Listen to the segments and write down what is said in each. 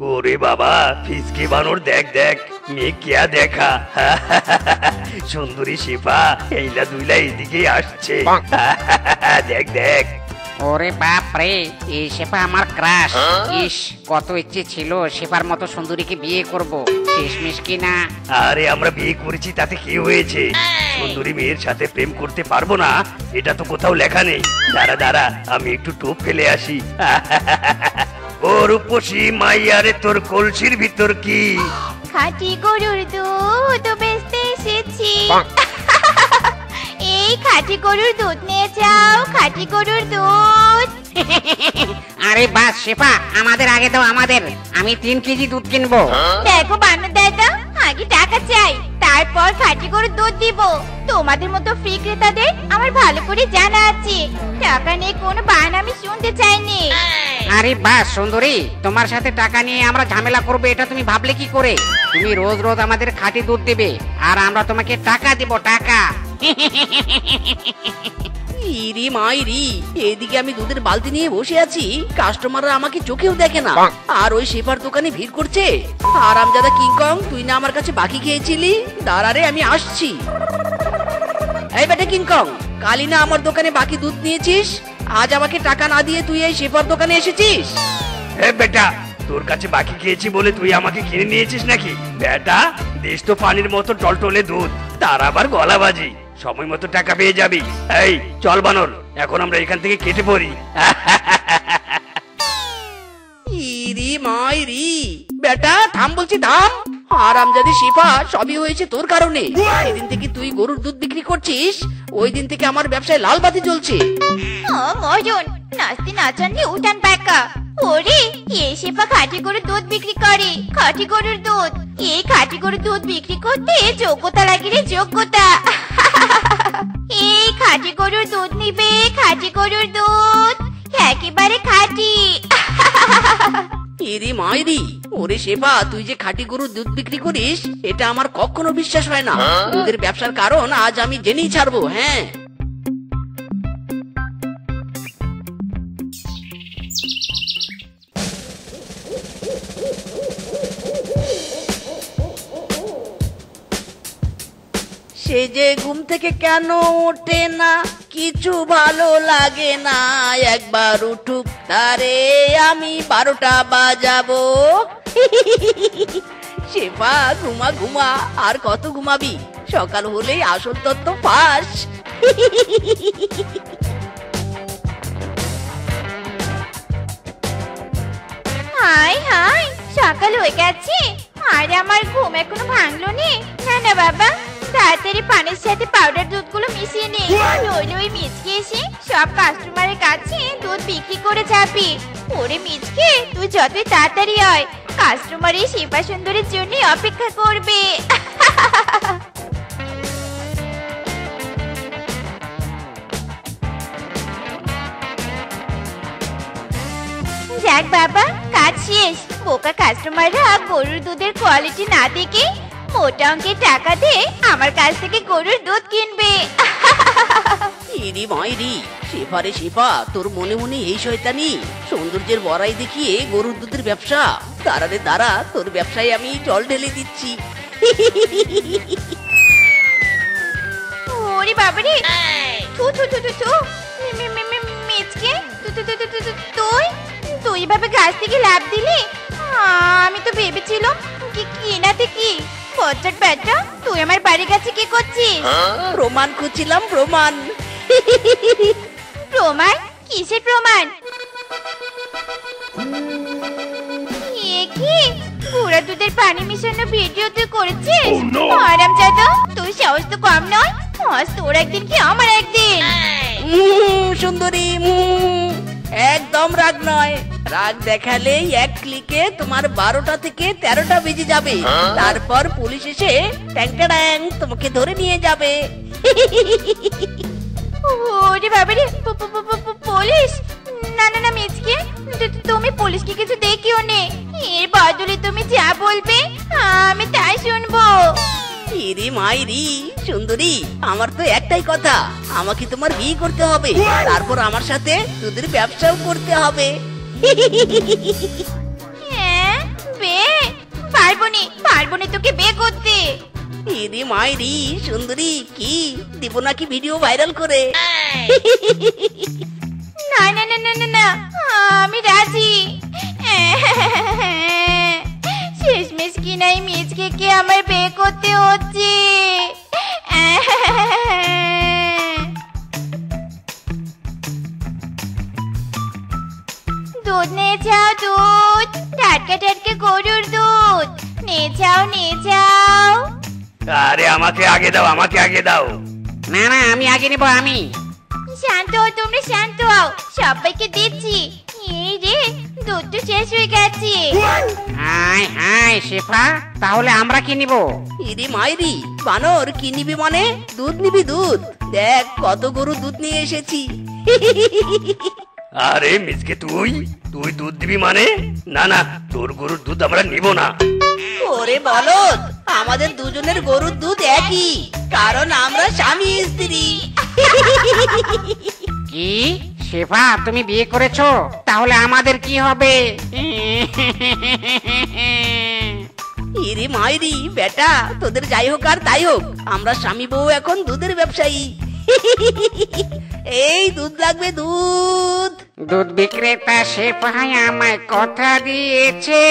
ওরে বাবা, ফিসকি বানর দেখ দেখ, মেয়ে কিয়া দেখা। সুন্দরী শিফা এইলা দুইলা এদিকে আসছে। দেখ দেখ। ওরে বাপ রে, এই শেফা আমার ক্রাশ। ইস, কত ইচ্ছে ছিল শেফার মতো সুন্দরীকে বিয়ে করব, শেষমেশ কি না। আরে আমরা বিয়ে করেছি তাতে কি হয়েছে? সুন্দরী মেয়ের সাথে প্রেম করতে পারবো না এটা তো কোথাও লেখা নেই। দাঁড়া দাঁড়া, আমি একটু টোপ ফেলে আসি। ও রূপসী মাইয়ারে, তোর কলসির ভিতর কি? খাঁটি গরুর দুধ বেচতে এসেছি। এই খাঁটি গরুর দুধ নিয়ে যাও, খাঁটি গরুর দুধ। আরে বাস শেফা, আমাদের আগে দাও আমাদের, আমি 3 কেজি দুধ কিনবো। দেখো বানর দাদা, আগে টাকা চাই, তারপর খাঁটি গরুর দুধ দিব। তোমাদের মতো ফ্রি ক্রেতাদের আমার ভালো করে জানা আছে, টাকা নিয়ে কোনো বাহানা আমি শুনতে চাইনি। আরে বাস সুন্দরী, তোমার সাথে টাকা নিয়ে আমরা ঝামেলা করবো এটা তুমি ভাবলে কি করে? তুমি রোজ রোজ আমাদের খাঁটি দুধ দেবে আর আমরা তোমাকে টাকা দেব, টাকা। ইরি মাইরি, এদিকে আমি দুধের বালতি নিয়ে বসে আছি, কাস্টমাররা আমাকে চোখেও দেখে না, আর ওই শেফার দোকানে ভিড় করছে। আরামজাদা কিংকং, তুই না আমার কাছে বাকি খেয়েছিলি? দাঁড়া রে, আমি আসছি। এই বেটা কিংকং, কালি না আমার দোকানে বাকি দুধ নিয়েছিস, আজ আমাকে টাকা না দিয়ে তুই এই শেফার দোকানে এসেছিস? এ বেটা, তোর কাছে বাকি খেয়েছি বলে তুই আমাকে কিনে নিয়েছিস নাকি? বেটা, দেশ তো পানির মতো টলটলে দুধ, তার আবার গলাবাজি। সময় মতো টাকা পেয়ে যাবি। এই চল বানর, এখন আমরা এখান থেকে কেটে পড়ি। ইরি মাইরি, বেটা থাম বলছি, থাম। আরামজাদি শিফা, সবই হয়েছে তোর কারণে। সেদিন থেকে তুই গরুর দুধ বিক্রি করছিস, ওই দিন থেকে আমার ব্যবসায় লাল বাতি জ্বলছে। মজন, নাচতে নাচানলে উঠান পাকা। ওরে, এই শেফা খাঁটি গরুর দুধ বিক্রি করে, খাঁটি গরুর দুধ। এই খাঁটি গরুর দুধ বিক্রি করতে যোগ্যতা লাগে রে, যোগ্যতা। এই খাঁটি গরুর দুধ নিবে, খাঁটি গরুর দুধ, একেবারে খাঁটি। ইরি মাইরি, ওরে শেফা, তুই যে খাঁটি গরুর দুধ বিক্রি করিস এটা আমার কখনো বিশ্বাস হয় না। দুধের ব্যবসার কারণ আজ আমি জেনেই ছাড়বো। হ্যাঁ, সে যে ঘুম থেকে কেন ওঠে না, কিছু ভালো লাগে না, একবার উঠুক তারে আমি 12টা বাজাবো। শেফা, ঘুমা ঘুমা, আর কত ঘুমাবি? সকাল হলেই আসল তত্ত্ব ফাঁস। হাই হাই, সকাল হয়ে গেছে, আরে আমার ঘুম এখনো ভাঙলো নি। না না বাবা, তাড়াতাড়ি পানির সাথে পাউডার দুধগুলো মিশিয়ে নে, নইলে ওই মিচকে এসে সব কাস্টমারের কাছে দুধ বিক্রি করে যাবি। ওরে মিচকে, তুই যতই তাড়াতাড়ি হয়, কাস্টমার এই শিবা সুন্দরের জন্য অপেক্ষা করবে। যাক বাবা, কাজ শেষ। বোকা কাস্টমাররা গরুর দুধের কোয়ালিটি না দেখে মোটা অঙ্কের টাকা দিয়ে আমার কাছ থেকে গরুর দুধ কিনবে। ইরি মাইরি, শেফারে শেফা, তোর মনে মনে এই শয়তানি, সৌন্দর্যের বড়াই দেখিয়ে গরুর দুধের ব্যবসা। দাঁড়া রে দাঁড়া, তোর ব্যবসায় আমি জল ঢেলে দিচ্ছি। ওরে বাবারে, থু থু থু থু থু, মিচকে, তুই তুই ভাবে গাছ থেকে লাফ দিলি? আমি তো ভেবেছিলাম কিনাতে কি বজ্জাত বেটা, তুই আমার বাড়ির কাছে কি করছিস? প্রমাণ খুঁজছিলাম, প্রমাণ। প্রমাণ? কিসের প্রমাণ? এ কি, পুরা দুধের পানি মিশানো ভিডিও তুই করেছিস? হারামজাদা, তুই সাহস তো কম নয়। আজ তোর একদিন কি আমার একদিন। সুন্দরী, একদম রাগ নয়, রাগ দেখালেই এক ক্লিকে তোমার 12টা থেকে 13টা বেজে যাবে। তারপর পুলিশ এসে ট্যাং তোমাকে ধরে নিয়ে যাবে। ওরে বাবারে, পুলিশ? না না না মিচকে, তুমি পুলিশকে কিছু দেখিও নে, এর বদলে তুমি যা বলবে আমি তাই শুনবো। ইরি মাইরি, সুন্দরী, আমার তো একটাই কথা, আমাকে তোমার বিয়ে করতে হবে, তারপর আমার সাথে দুধের ব্যবসাও করতে হবে। হ্যাঁ, পারবো নি তোকে বিয়ে করতে। ইদি মাইরি সুন্দরী, কি দিব নাকি ভিডিও ভাইরাল করে? না না না না না না, আমি রাজি। শেষমেশ কি নাই মিজকে কে আমার বিয়ে করতে হচ্ছে। দুধ নিয়ে যাও, দুধ, টাটকা টাটকা গরুর দুধ নিয়ে যাও, নিয়ে যাও। আরে আমাকে আগে দাও, আমাকে আগে দাও। না না, আমি আগে নেব, আমি। শান্ত হও তোমরা, শান্ত হও, সবাইকে দিচ্ছি। এই রে, দুধ তো শেষ হয়ে গেছে। হাই হাই শেফা, তাহলে আমরা কি নিব? ইদি মাইরি বানর, কি নিবি মানে? দুধ নিবি, দুধ। দেখ কত গরু দুধ নিয়ে এসেছি। আরে মিসকে, তুই তুই দুধ দিবি মানে? না না, তোর গরুর দুধ আমরা নিব না। ওরে বলদ, আমাদের দুজনের গরুর দুধ একই, কারণ আমরা স্বামী স্ত্রী। কি শেফা, তুমি বিয়ে করেছো? তাহলে আমাদের কি হবে? ইরে মাইরি বেটা, তোদের যাই হোক আর তাই হোক, আমরা স্বামী বউ এখন দুধের ব্যবসায়ী। এই দুধ লাগবে, দুধ। দুধ বিক্রেতা শেফাই আমায় কথা দিয়েছে,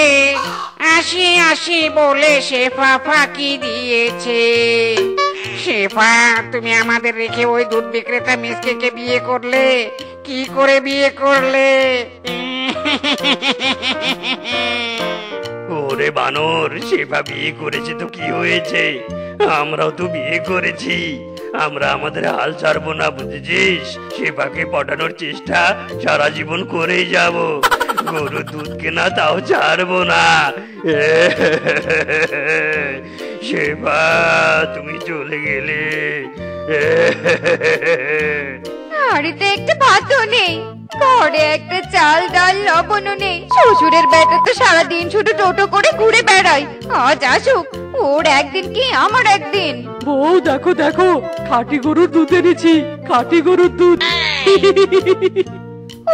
আসি আসি বলে শেফা ফাঁকি দিয়েছে। শেফা, তুমি আমাদের রেখে ওই দুধ বিক্রেতা মিসকে বিয়ে করলে? কি করে বিয়ে করলে? ওরে বানর, শেফা বিয়ে করেছে তো কি হয়েছে? আমরাও তো বিয়ে করেছি। আমরা আমাদের হাল ছাড়বো না, বুঝেছিস? শেফাকে পটানোর চেষ্টা সারা জীবন করেই যাব। গরুর দুধ কেনা তাও ছাড়বো না। শেফা, তুমি চলে গেলে। বাড়িতে একটা ভাতও নেই, ঘরে একটা চাল ডাল লবণও নেই। শ্বশুরের বেটা তো সারাদিন শুধু টোটো করে ঘুরে বেড়ায়। আজ আসুক, ওর একদিন কি আমার একদিন। বউ দেখো দেখো, খাঁটি গরুর দুধ এনেছি, খাঁটি গরুর দুধ।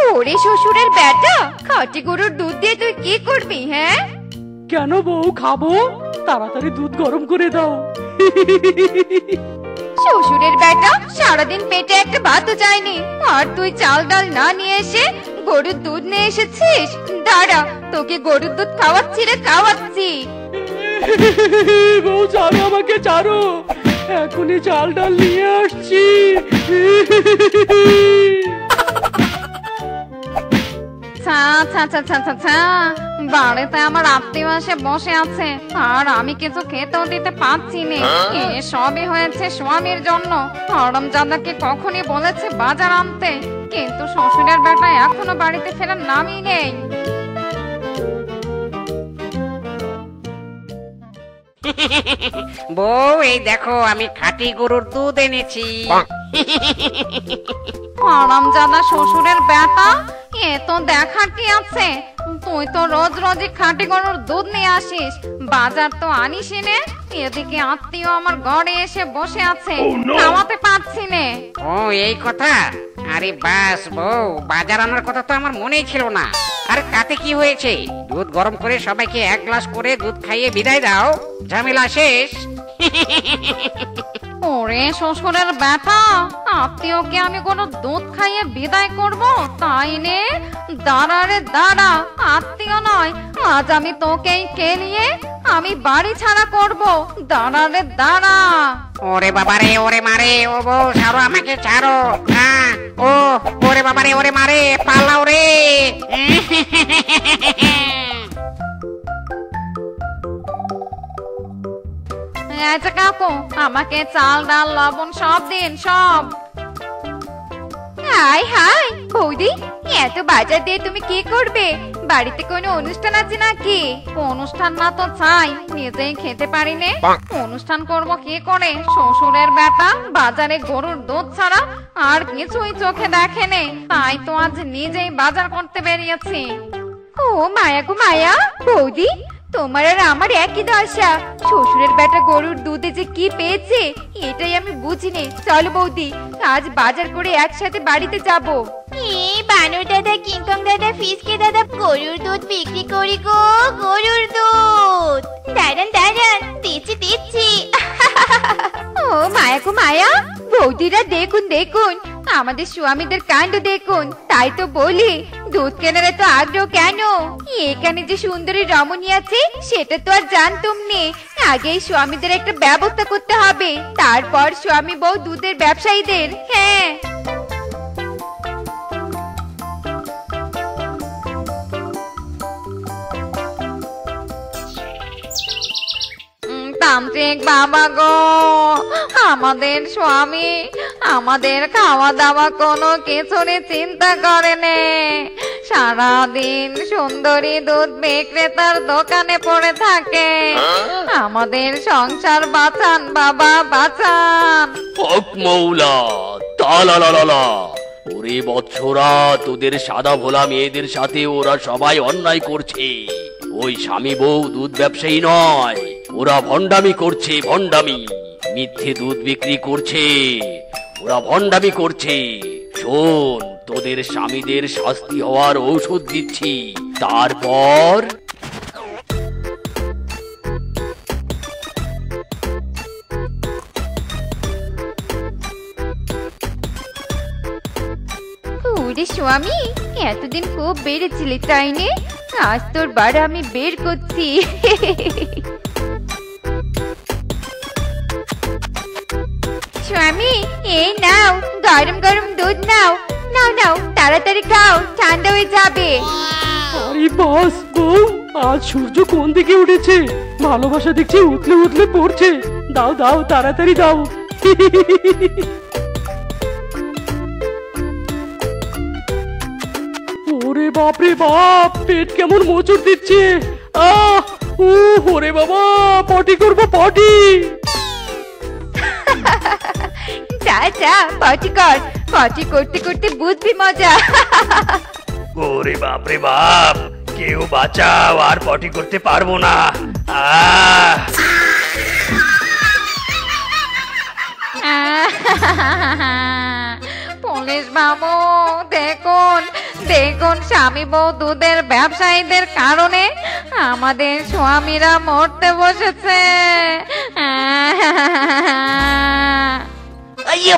ওরে শ্বশুরের বেটা, খাঁটি গরুর দুধ দিয়ে তুই কি করবি? হ্যাঁ, কেন বউ, খাবো। তাড়াতাড়ি দুধ গরম করে দাও। শ্বশুরের বেটা সারাদিন পেটে একটা ভাতও চায়নি, আর তুই চাল ডাল না নিয়ে এসে গরুর দুধ নিয়ে এসেছিস। দাঁড়া, তোকে গরুর দুধ খাওয়াচ্ছি রে, খাওয়াচ্ছি। বউ ছাড়ো, আমাকে ছাড়ো, এখনই চাল ডাল নিয়ে আসছি। বাড়িতে আমার আত্মীয় এসে বসে আছে, আর আমি কিছু খেতেও দিতে পারছি না। সবই হয়েছে স্বামীর জন্য। হারামজাদাকে কখনই বলেছে বাজার আনতে, কিন্তু শ্বশুরের বেটা এখনো বাড়িতে ফেরার নামই নেই। বউ, এই দেখো আমি খাঁটি গরুর দুধ এনেছি। হারামজাদা শ্বশুরের বেটা, এ তো দেখার কি আছে? তুই তো রোজ রোজই খাঁটি গরুর দুধ নিয়ে আসিস, বাজার তো আনিস নে। এদিকে আত্মীয় আমার ঘরে এসে বসে আছে, খাওয়াতে পারছি নে। ও এই কথা? আরে বাস বউ, বাজার আনার কথা তো আমার মনেই ছিল না। আর তাতে কি হয়েছে? দুধ গরম করে সবাইকে এক গ্লাস করে দুধ খাইয়ে বিদায় দাও, ঝামেলা শেষ। ওরে শ্বশুরের বেটা, আত্মীয়কে আমি কোনো দুধ খাইয়ে বিদায় করব? তাই নে, দাঁড়া রে দাঁড়া, আত্মীয় নয়, আজ আমি তোকেই কেলিয়ে আমি বাড়ি ছাড়া করব। দাঁড়া রে দাঁড়া। ওরে বাবারে, ওরে মারে, ও বউ ছাড়ো, আমাকে ছাড়ো। হ্যাঁ, ও ওরে বাবারে, ওরে মারে, পালাও রে। আচ্ছা কাকু, আমাকে চাল ডাল লবণ সব দিন, সব। হাই হাই বৌদি, এত বাজার দিয়ে তুমি কি করবে? বাড়িতে কোনো অনুষ্ঠান আছে নাকি? অনুষ্ঠান না তো চাই, নিজেই খেতে পারি নে। অনুষ্ঠান করব কি করে? শ্বশুরের বেটা বাজারে গরুর দুধ ছাড়া আর কিছুই চোখে দেখে নে, তাই তো আজ নিজেই বাজার করতে বেরিয়েছি। ও মায়া গো মায়া, বৌদি তোমার আর আমার একই দশা। শ্বশুরের বেটা গরুর দুধে যে কি পেয়েছে এটাই আমি বুঝিনি। চলো বৌদি, আজ বাজার করে একসাথে বাড়িতে যাব। বানর দাদা, কিংকং দাদা, ফিসকে দাদা, গরুর দুধ বিক্রি করি গো, গরুর দুধ। দাঁড়ান দাঁড়ান, দিচ্ছি দিচ্ছি। ও মায়া গো মায়া, বৌদিরা দেখুন দেখুন, আমাদের স্বামীদের কাণ্ড দেখুন। তাই তো বলি, দুধ কেনার এত আগ্রহ কেন? এখানে যে সুন্দরী রমণী আছে সেটা তো আর জানতুম নে। আগে স্বামীদের একটা ব্যবস্থা করতে হবে, তারপর স্বামী বউ দুধের ব্যবসায়ীদের। হ্যাঁ, তান্ত্রিক বাবা গো, আমাদের স্বামী আমাদের খাওয়া দাওয়া কোনো কিছুরই চিন্তা করেনি। সারাদিন সুন্দরী দুধ বিক্রেতার দোকানে পড়ে থাকে। আমাদের সংসার বাঁচান বাবা, বাঁচান। হক মৌলা, তালালালা। ওরে বৎসরা, তোদের সাদা ভোলা মেয়েদের সাথে ওরা সবাই অন্যায় করছে। ওই স্বামী বউ দুধ ব্যবসায়ী নয়, ওরা ভণ্ডামি করছে, ভণ্ডামি। মিথ্যে দুধ বিক্রি করছে, ওরা ভণ্ডামি করছে। শোন, তোদের স্বামীদের শাস্তি হওয়ার ঔষধ দিচ্ছি, তারপর ওরে স্বামী, এতদিন খুব বেড়েছিলি তাই নে? আজ তোর বাড়া আমি বের করছি। স্বামী, এই নাও গরম গরম দুধ নাও। নাও নাও, তাড়াতাড়ি খাও, ঠান্ডা হয়ে যাবে। আরে বাস বউ, আজ সূর্য কোন দিকে উঠেছে? ভালোবাসা দেখছি উতলে উতলে পড়ছে। দাও দাও, তাড়াতাড়ি দাও। ওরে বাপ রে বাপ, পেট কেমন মোচড় দিচ্ছে। আহ, ওরে বাবা, পটি করবো পটি। যা যা, পটি কর। পটি করতে করতে বুঝবি মজা। ওরে বাপ রে বাপ, কেউ বাঁচাও, আর পটি করতে পারবো না। আহ, পুলিশ বাবু, দেখুন দেখুন, স্বামী বউ দুধের ব্যবসায়ীদের কারণে আমাদের স্বামীরা মরতে বসেছে।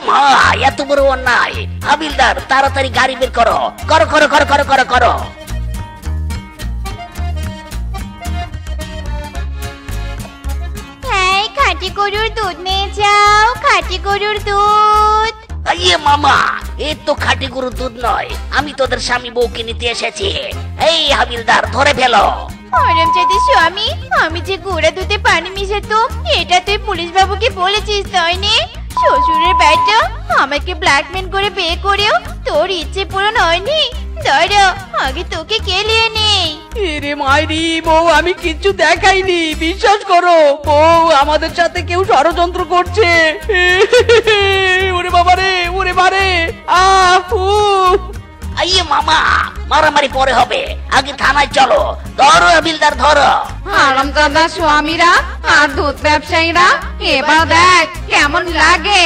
মা, এত বড় অন্যায়! হাবিলদার, তাড়াতাড়ি গাড়ি বের করো, করো করো করো করো করো করো। এই খাঁটি গরুর দুধ নিয়ে যাও, খাঁটি গরুর দুধ। মামা, এ তো খাঁটি গরুর দুধ নয়, আমি তোদের স্বামী বউকে নিতে এসেছি। এই হাবিলদার, ধরে ফেলো। হরমজাদি স্বামী, আমি যে গুঁড়া দুধে পানি মিশাতো, এটা তুই পুলিশ বাবুকে বলেছিস তাই নে? শ্বশুরের ব্যাটা আমাকে ব্ল্যাকমেল করে বিয়ে করেও তোর ইচ্ছে পূরণ হয়নি। দাঁড়া, আগে তোকে কেলিয়ে নেই। এরে মাইরি, বউ আমি কিচ্ছু দেখাইনি, বিশ্বাস করো। বউ, আমাদের সাথে কেউ ষড়যন্ত্র করছে। ওরে বাবা রে, ওরে বারে। মামা, মারামারি পরে হবে, আগে থানায় চলো। ধরো হাবিলদার, ধরো। হারামজাদা স্বামীরা আর দুধ ব্যবসায়ীরা, এবার দেখ কেমন লাগে।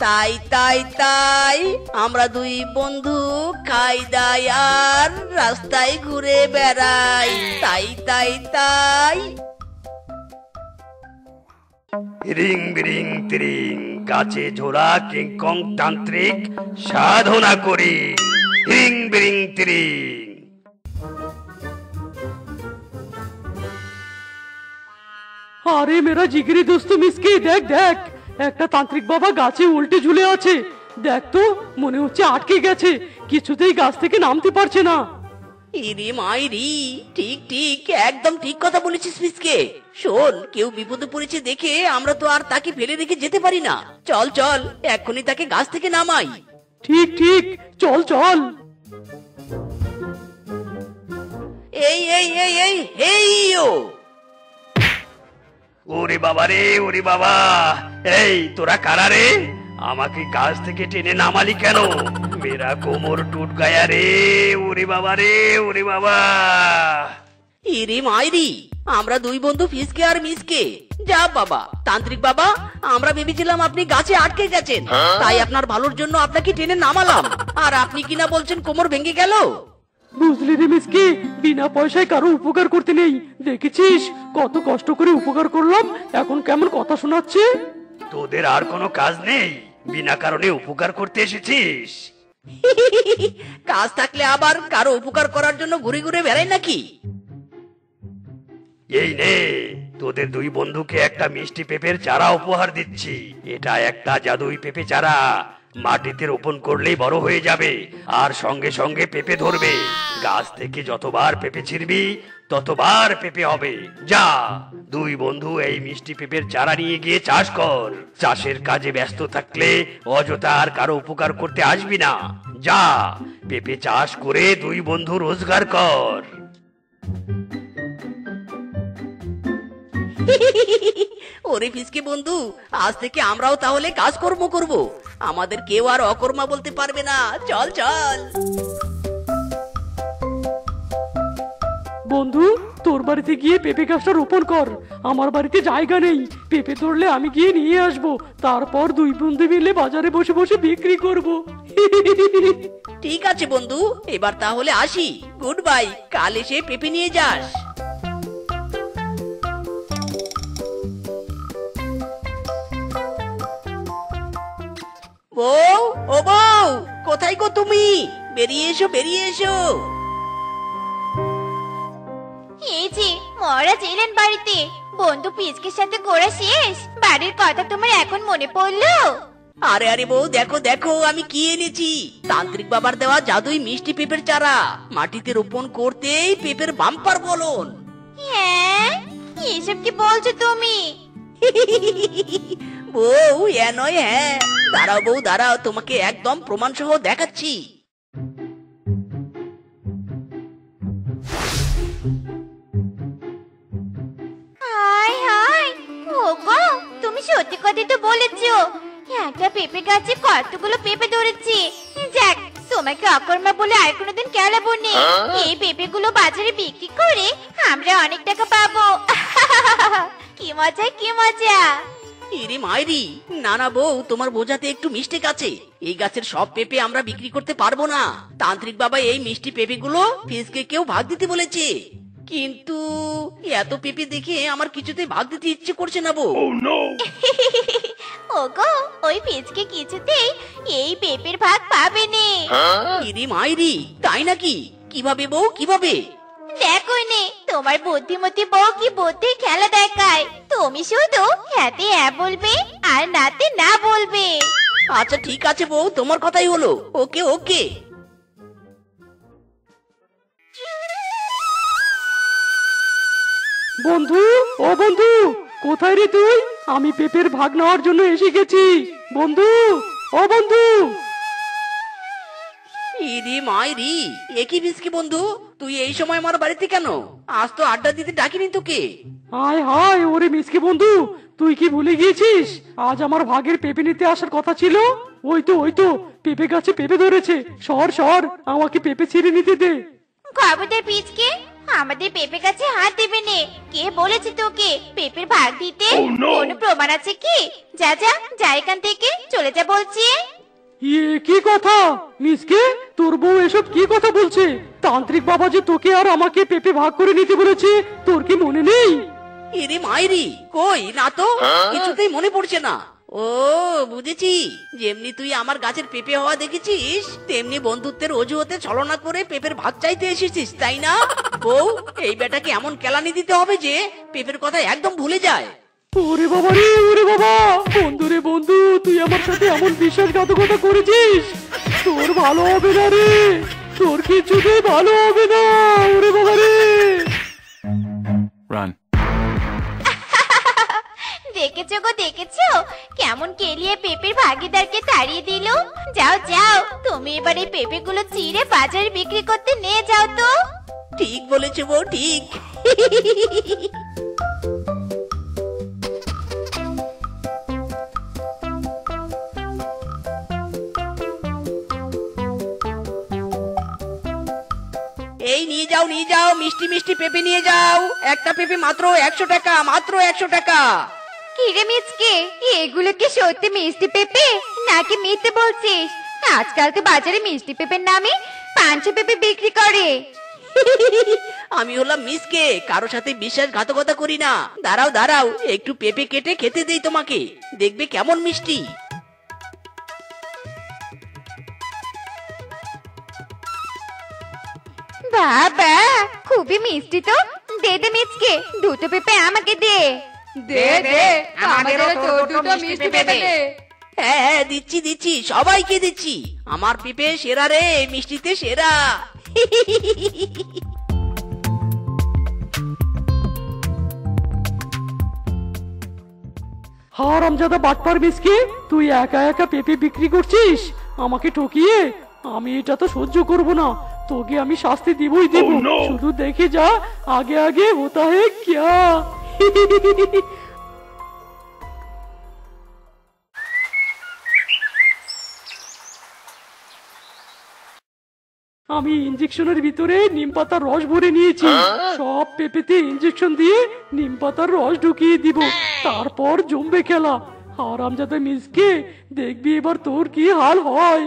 তাই তাই তাই, আমরা দুই বন্ধু খাই দাই আর রাস্তায় ঘুরে বেড়াই। তাই তাই তাই। রিং বিরিং তিরিং, গাছে ঝোলা কিংকং তান্ত্রিক সাধনা করি। রিং বিরিং তিরিং। আরে মেরা জিগরি দোস্ত মিসকে, দেখ দেখ, একটা তান্ত্রিক বাবা গাছে উল্টে ঝুলে আছে। দেখ তো, মনে হচ্ছে আটকে গেছে, কিছুতেই গাছ থেকে নামতে পারছে না। ইরে মাইরি, ঠিক ঠিক, একদম ঠিক কথা বলেছিস মিসকে। শোন, কেউ বিপদে পড়েছে দেখে আমরা তো আর তাকে ফেলে রেখে যেতে পারি না। চল চল, এক্ষুনি তাকে গাছ থেকে নামাই। ঠিক ঠিক, চল চল। এই এই এই এই এই ও ওরে বাবা রে, ওরে বাবা। এই তোরা কারা রে? আমাকে গাছ থেকে টেনে নামালি কেন? মেরা কোমর টুট গায়া রে। ওরে বাবা রে, ওরে বাবা। ইরে মাইরি, আমরা দুই বন্ধু ফিসকে আর মিসকে। যা বাবা, তান্ত্রিক বাবা, আমরা ভেবেছিলাম আপনি গাছে আটকে গেছেন, তাই আপনার ভালোর জন্য আপনাকে টেনে নামালাম। আর আপনি কিনা বলছেন কোমর ভেঙে গেল। বুঝলি রে মিসকে, বিনা পয়সায় কারো উপকার করতে নেই। দেখেছিস কত কষ্ট করে উপকার করলাম, এখন কেমন কথা শোনাচ্ছে। তোদের আর কোনো কাজ নেই, বিনা কারণে উপকার করতে এসেছিস? কাজ থাকলে আবার কারো উপকার করার জন্য ঘুরে ঘুরে বেড়াই নাকি? এই নে, তোদের দুই বন্ধুকে একটা মিষ্টি পেঁপের চারা উপহার দিচ্ছি। এটা একটা জাদুই পেঁপে চারা, মাটিতে রোপণ করলেই বড় হয়ে যাবে আর সঙ্গে সঙ্গে পেঁপে ধরবে। গাছ থেকে যতবার পেঁপে ছিঁড়বি ততবার পেঁপে হবে। যা, দুই বন্ধু এই মিষ্টি পেঁপের চারা নিয়ে গিয়ে চাষ কর। চাষের কাজে ব্যস্ত থাকলে অযথা আর কারো উপকার করতে আসবি না। যা, পেঁপে চাষ করে দুই বন্ধু রোজগার কর। ওরে ফিসকে বন্ধু, আজ থেকে আমরাও তাহলে কাজকর্ম করব। আমাদের কেউ আর অকর্মা বলতে পারবে না। চল চল। বন্ধু, তোর বাড়িতে গিয়ে পেঁপে গাছটা রোপণ কর। আমার বাড়িতে জায়গা নেই, পেঁপে ধরলে আমি গিয়ে নিয়ে আসবো, তারপর দুই বন্ধু মিলে বাজারে বসে বসে বিক্রি করব। ঠিক আছে বন্ধু, এবার তাহলে আসি। গুড বাই, কাল এসে পেঁপে নিয়ে যাস। বউ, ও বউ, কোথায় গো তুমি? বেরিয়ে এসো, বেরিয়ে এসো। এই যে মহারাজ এলেন বাড়িতে। বন্ধু পিচকের সাথে ঘোরা শেষ, বাড়ির কথা তোমার এখন মনে পড়লো? আরে আরে বউ, দেখো দেখো আমি কি এনেছি। তান্ত্রিক বাবার দেওয়া জাদুই মিষ্টি পেঁপের চারা, মাটিতে রোপণ করতেই পেঁপের বাম্পার ফলন। হ্যাঁ, এসব কি বলছো তুমি? বউ, এ নয় হ্যাঁ। দাঁড়াও বউ, দাঁড়াও, তোমাকে একদম প্রমাণ সহ দেখাচ্ছি। হাই হাই, ওগো তুমি সত্যি কথাই তো বলেছো। একটা পেঁপে গাছে কতগুলো পেঁপে ধরেছে। যাক, তোমাকে অকর্মা বলে আর কোনোদিন কেলাবো নি। এই পেঁপেগুলো বাজারে বিক্রি করে আমরা অনেক টাকা পাবো। কি মজা, কি মজা। ইরে মাইরি, না না বউ, তোমার বোঝাতে একটু মিস্টেক আছে। এই গাছের সব পেঁপে আমরা বিক্রি করতে পারবো না। তান্ত্রিক বাবা এই মিষ্টি পেঁপেগুলো ফিসকে কেউ ভাগ দিতে বলেছে। কিন্তু এত পেঁপে দেখে আমার কিছুতেই ভাগ দিতে ইচ্ছে করছে না বউ। ওগো, ওই পিচকে কিছুতেই এই পেঁপের ভাগ পাবে নে। ইরে মাইরি, তাই নাকি? কিভাবে বউ, কিভাবে? দেখো নে, তোমার বুদ্ধিমতী বউ কি বুদ্ধি খেলা দেখায়। তুমি শুধু হ্যাঁতে হ্যাঁ বলবে আর নাতে না বলবে। আচ্ছা ঠিক আছে বউ, তোমার কথাই হলো। ওকে ওকে। বন্ধু, ও বন্ধু, কোথায় রে তুই? আমি পেঁপের ভাগ নেওয়ার জন্য এসে গেছি। বন্ধু, ও বন্ধু। ইরে মাইরি, একই বিস্কি বন্ধু, তুই এই সময় আমার বাড়িতে কেন? আজ তো আড্ডা দিতে ডাকিনি তোকে। হায় হায়, ওরে মিসকে বন্ধু, তুই কি ভুলে গিয়েছিস? আজ আমার ভাগের পেঁপে নিতে আসার কথা ছিল। ওই তো পেঁপে গাছে পেঁপে ধরেছে। সর সর, আমাকে পেঁপে ছিঁড়ে নিতে দে। খবরদার পিচকে, আমাদের পেঁপে গাছে হাত দেবে নে। কে বলেছে তোকে পেঁপের ভাগ দিতে? কোনো প্রমাণ আছে কি? যা যা যা, এখান থেকে চলে যা বলছি। কি কথা মিসকে, তোর বউ এসব কি কথা বলছে? তান্ত্রিক বাবা যে তোকে আর আমাকে পেঁপে ভাগ করে নিতে বলেছে, তোর কি মনে নেই? ইরে মাইরি, কই না তো, কিছুতেই মনে পড়ছে না। ও বুঝেছি, যেমনি তুই আমার গাছের পেঁপে হওয়া দেখেছিস, তেমনি বন্ধুত্বের অজুহাতে ছলনা করে পেঁপের ভাগ চাইতে এসেছিস, তাই না? বউ, এই বেটাকে এমন কেলানি দিতে হবে যে পেঁপের কথা একদম ভুলে যায়। ওরে বাবা রে, ওরে বাবা, বন্ধু রে বন্ধু, তুই আমার সাথে এমন বিশ্বাসঘাতকতা করেছিস। তোর ভালো হবে না রে, তোর কিছুতেই ভালো হবে না। ওরে বাবা রে। Run. দেখেছো গো, দেখেছো কেমন কেলিয়ে পেঁপের ভাগিদারকে তাড়িয়ে দিল। যাও যাও, তুমি এবার এই পেঁপেগুলো চিড়ে বাজারে বিক্রি করতে নিয়ে যাও তো। ঠিক বলেছে বউ, ঠিক। এই নিয়ে যাও, নিয়ে যাও, মিষ্টি মিষ্টি পেঁপে নিয়ে যাও। একটা পেঁপে মাত্র 100 টাকা, মাত্র 100 টাকা। কিরে মিচকে, এগুলো কি সত্যি মিষ্টি পেঁপে নাকি মিথ্যে বলছিস? আজকাল তো বাজারে মিষ্টি পেঁপের নামে পাঁচশো পেঁপে বিক্রি করে। আমি হলাম মিসকে, কারো সাথে বিশ্বাসঘাতকতা করি না। দাঁড়াও দাঁড়াও, একটু পেঁপে কেটে খেতে দেই তোমাকে, দেখবে কেমন মিষ্টি। বাবা খুবই মিষ্টি তো। দে দে মিচকে, দুটো পেঁপে আমাকে দে। দে দে, আমাদেরও তোর দুটো মিষ্টি পেঁপে দে। হ্যাঁ হ্যাঁ, দিচ্ছি দিচ্ছি, সবাইকে দিচ্ছি। আমার পেঁপে সেরা রে, মিষ্টিতে সেরা। হারামজাদা বাটপার মিসকে, তুই একা একা পেঁপে বিক্রি করছিস আমাকে ঠকিয়ে। আমি এটা তো সহ্য করব না, তোকে আমি শাস্তি দিবই দেব। শুধু দেখে যা, আগে আগে হোতা হে ক্যা। আমি ইনজেকশনের ভিতরে নিম পাতার রস ভরে নিয়েছি। সব পেঁপেতে ইনজেকশন দিয়ে নিম পাতার রস ঢুকিয়ে দিব, তারপর জমবে খেলা। হারামজাদা মিসকে, দেখবি এবার তোর কি হাল হয়।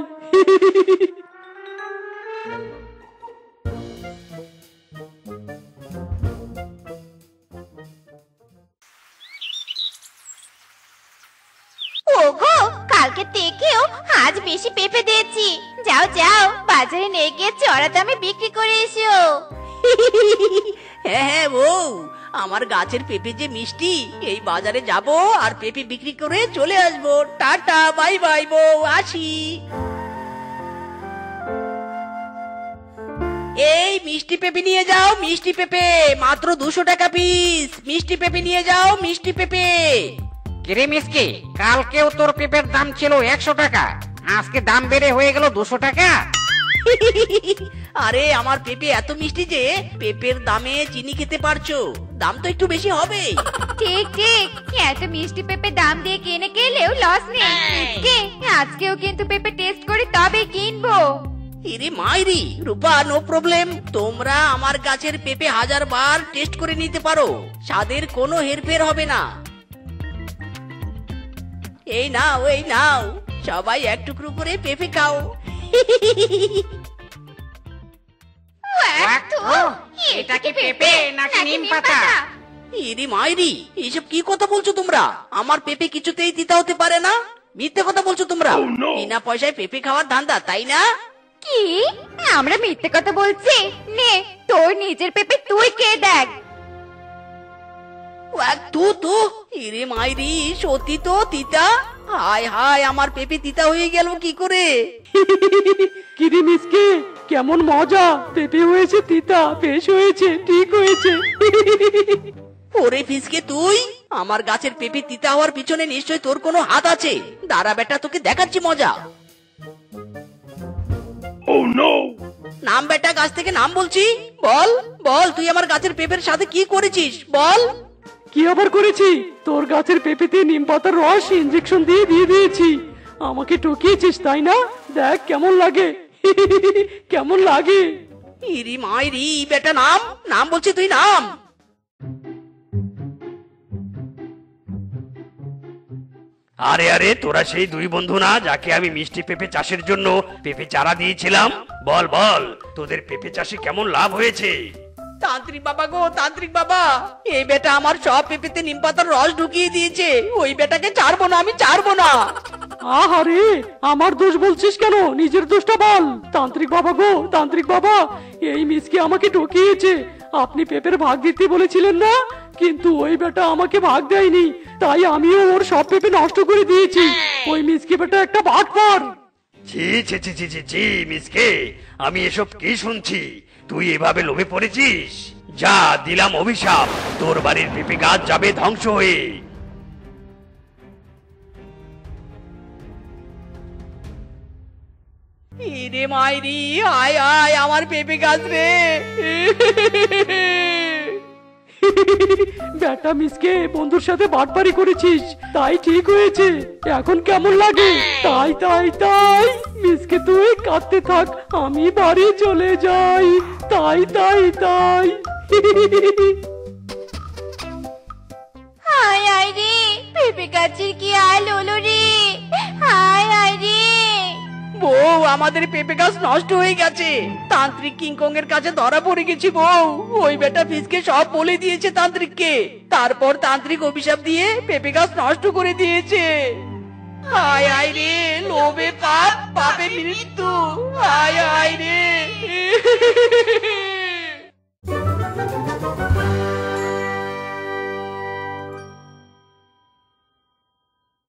ওগো কালকে থেকেও আজ বেশি পেঁপে দিয়েছি। যাও যাও, বাজারে নিয়ে গিয়ে চড়া দামে বিক্রি করে এসো। হ্যাঁ হ্যাঁ বউ, আমার গাছের পেঁপে যে মিষ্টি, এই বাজারে যাব আর পেঁপে বিক্রি করে চলে আসবো। টাটা, বাই বাই বউ, আসি। এই মিষ্টি পেঁপে নিয়ে যাও, মিষ্টি পেঁপে মাত্র 200 টাকা পিস। মিষ্টি পেঁপে নিয়ে যাও, মিষ্টি পেঁপে। কিরে মিসকে, কালকেও তোর পেঁপের দাম ছিল 100 টাকা, আজকে দাম বেড়ে হয়ে গেল 200 টাকা। আরে আমার পেঁপে এত মিষ্টি যে পেঁপের দামে চিনি খেতে পারছো, দাম তো একটু বেশি হবে। ঠিক ঠিক, এত মিষ্টি পেঁপে দাম দিয়ে কিনে গেলেও লস নেই। মিচকে, আজকেও কিন্তু পেঁপে টেস্ট করে তবে কিনবো। ইরে মাইরি, রূপা নো প্রবলেম। তোমরা আমার গাছের পেঁপে 1000 বার টেস্ট করে নিতে পারো, স্বাদের কোনো হেরফের হবে না। এই নাও, এই নাও, সবাই এক টুকরো করে পেঁপে খাও। এটা কি পেঁপে নাকি নিম পাতা? ইরি মাইরি, এইসব কি কথা বলছো তোমরা? আমার পেঁপে কিছুতেই দিতে হতে পারে না। মিথ্যে কথা বলছো তোমরা। বিনা পয়সায় পেঁপে খাওয়ার ধান্দা, তাই না? কি আমরা মিথ্যে কথা বলছি? নে তোর নিজের পেঁপে তুই কে দেখ। তু তু, ইরে মাইরি, সত্যি তো তিতা। হায় হায়, আমার পেঁপে তিতা হয়ে গেল কি করে? কিরে মিসকে, কেমন মজা! পেঁপে হয়েছে তিতা, বেশ হয়েছে, ঠিক হয়েছে। ওরে ফিসকে, তুই আমার গাছের পেঁপে তিতা হওয়ার পিছনে নিশ্চয় তোর কোনো হাত আছে। দাঁড়া বেটা, তোকে দেখাচ্ছি মজা। নাম বেটা, গাছ থেকে নাম বলছি। বল বল, তুই আমার গাছের পেঁপের সাথে কি করেছিস বল। কি আবার করেছি? তোর গাছের পেঁপেতে নিম পাতার রস ইনজেকশন দিয়ে দিয়েছি। আমাকে ঠকিয়েছিস তাই না? দেখ কেমন লাগে। কেমন লাগে? ইরি মাইরি, বেটা নাম, নাম বলছি, তুই নাম। আরে আরে, তোরা সেই দুই বন্ধু না যাকে আমি মিষ্টি পেঁপে চাষের জন্য পেঁপে চারা দিয়েছিলাম? বল বল, তোদের পেঁপে চাষে কেমন লাভ হয়েছে? তান্ত্রিক বাবা গো, তান্ত্রিক বাবা, এই বেটা আমার সব পেঁপেতে নিম পাতার রস ঢুকিয়ে দিয়েছে। ওই বেটাকে ছাড়বো না, আমি ছাড়বো না। আহারে, আমার দোষ বলছিস কেন? নিজের দোষটা বল। তান্ত্রিক বাবা গো, তান্ত্রিক বাবা, এই মিসকে আমাকে ঠকিয়েছে। আপনি পেঁপের ভাগ দিতে বলেছিলেন না, কিন্তু ওই বেটা আমাকে ভাগ দেয়নি, তাই আমিও ওর সব পেঁপে নষ্ট করে দিয়েছি। ওই মিসকে বেটা একটা বাটপার। ছি ছি ছি ছি ছি ছি, মিসকে, আমি এসব কি শুনছি? তুই এভাবে লোভে পড়েছিস? যা, দিলাম অভিশাপ, তোর বাড়ির পেঁপে গাছ যাবে ধ্বংস হয়ে। ইরে মাইরি, আয় আয়, আমার পেঁপে গাছ রে। বেটা মিসকে, বন্ধুর সাথে বাটপারি করেছিস, তাই ঠিক হয়েছে। এখন কেমন লাগে? তাই তাই তাই, মিসকে তুই কাঁদতে থাক, আমি বাড়ি চলে যাই। তাই তাই তাই। হায় হায় রে, পেঁপে গাছের কি হাল হলো রে। হায় হায় রে। বউ, আমাদের পেঁপে গাছ নষ্ট হয়ে গেছে। তান্ত্রিক কিংকং এর কাছে ধরা পড়ে গেছি বউ। ওই বেটা ফিসকে সব বলে দিয়েছে তান্ত্রিককে। তারপর তান্ত্রিক অভিশাপ দিয়ে পেঁপে গাছ নষ্ট করে দিয়েছে। হায় হায় রে, লোভে পাপ, পাপে মৃত্যু। হায় হায় রে।